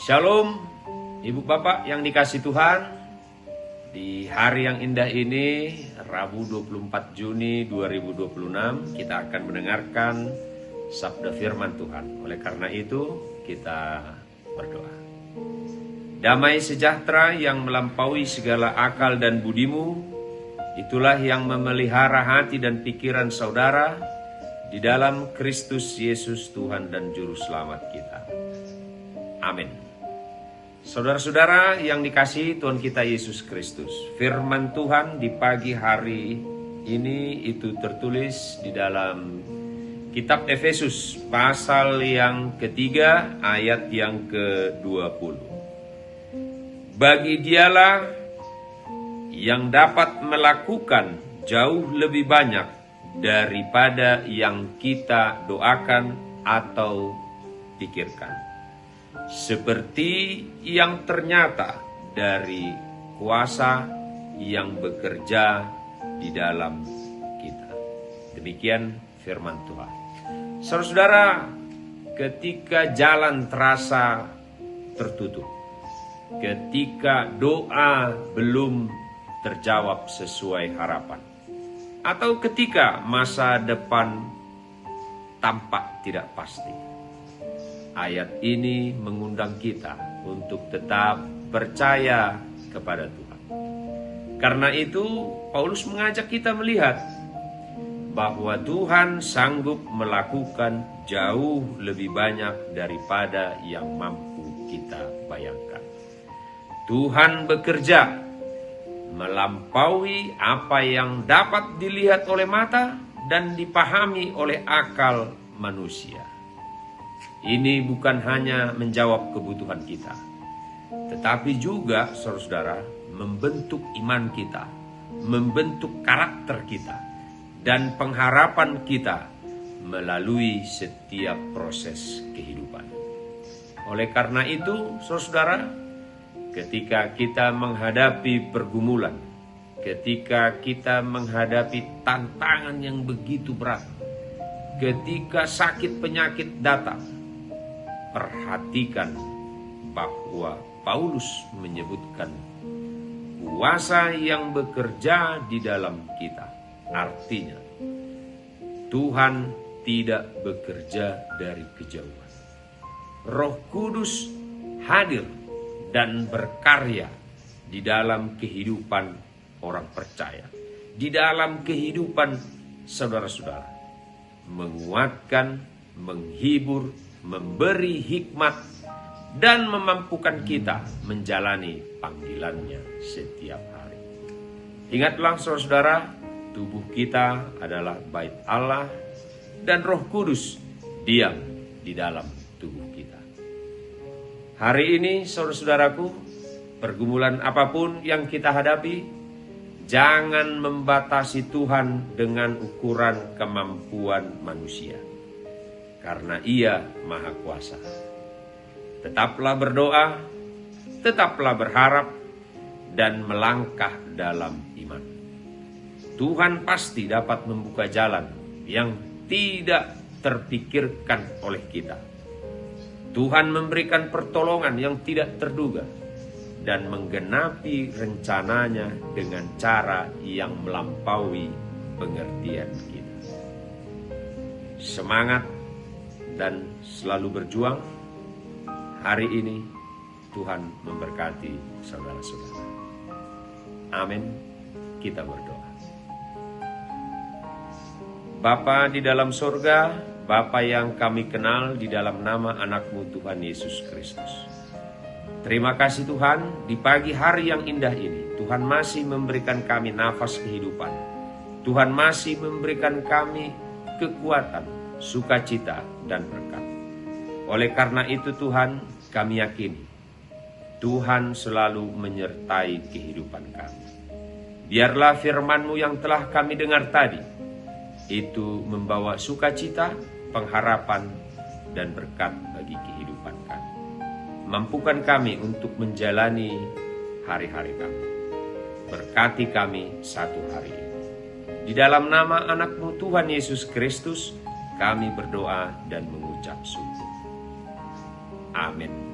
Shalom, Ibu Bapak yang dikasih Tuhan. Di hari yang indah ini, Rabu 24 Juni 2026, kita akan mendengarkan sabda firman Tuhan. Oleh karena itu, kita berdoa. Damai sejahtera yang melampaui segala akal dan budimu, itulah yang memelihara hati dan pikiran saudara di dalam Kristus Yesus Tuhan dan Juru Selamat kita. Amin. Saudara-saudara yang dikasihi Tuhan kita Yesus Kristus, firman Tuhan di pagi hari ini itu tertulis di dalam kitab Efesus pasal yang ketiga ayat yang ke-20. Bagi dialah yang dapat melakukan jauh lebih banyak daripada yang kita doakan atau pikirkan, seperti yang ternyata dari kuasa yang bekerja di dalam kita. Demikian firman Tuhan. Saudara-saudara, ketika jalan terasa tertutup, ketika doa belum terjawab sesuai harapan, atau ketika masa depan tampak tidak pasti, ayat ini mengundang kita untuk tetap percaya kepada Tuhan. Karena itu, Paulus mengajak kita melihat bahwa Tuhan sanggup melakukan jauh lebih banyak daripada yang mampu kita bayangkan. Tuhan bekerja melampaui apa yang dapat dilihat oleh mata dan dipahami oleh akal manusia. Ini bukan hanya menjawab kebutuhan kita, tetapi juga, saudara-saudara, membentuk iman kita, membentuk karakter kita, dan pengharapan kita melalui setiap proses kehidupan. Oleh karena itu, saudara-saudara, ketika kita menghadapi pergumulan, ketika kita menghadapi tantangan yang begitu berat, ketika sakit penyakit datang, perhatikan bahwa Paulus menyebutkan kuasa yang bekerja di dalam kita. Artinya, Tuhan tidak bekerja dari kejauhan. Roh Kudus hadir dan berkarya di dalam kehidupan orang percaya, di dalam kehidupan saudara-saudara, menguatkan, menghibur, memberi hikmat, dan memampukan kita menjalani panggilannya setiap hari. Ingatlah saudara-saudara, tubuh kita adalah bait Allah dan Roh Kudus diam di dalam tubuh kita. Hari ini saudara-saudaraku, pergumulan apapun yang kita hadapi, jangan membatasi Tuhan dengan ukuran kemampuan manusia, karena Ia Maha Kuasa. Tetaplah berdoa, tetaplah berharap, dan melangkah dalam iman. Tuhan pasti dapat membuka jalan yang tidak terpikirkan oleh kita. Tuhan memberikan pertolongan yang tidak terduga dan menggenapi rencananya dengan cara yang melampaui pengertian kita. Semangat dan selalu berjuang. Hari ini Tuhan memberkati saudara-saudara. Amin. Kita berdoa. Bapa di dalam surga, Bapa yang kami kenal di dalam nama anak-Mu Tuhan Yesus Kristus. Terima kasih Tuhan, di pagi hari yang indah ini, Tuhan masih memberikan kami nafas kehidupan. Tuhan masih memberikan kami kekuatan, sukacita, dan berkat. Oleh karena itu Tuhan, kami yakini Tuhan selalu menyertai kehidupan kami. Biarlah firman-Mu yang telah kami dengar tadi, itu membawa sukacita, pengharapan, dan berkat bagi kehidupan kami. Mampukan kami untuk menjalani hari-hari kami. Berkati kami satu hari ini. Di dalam nama anak-Mu Tuhan Yesus Kristus, kami berdoa dan mengucap syukur. Amin.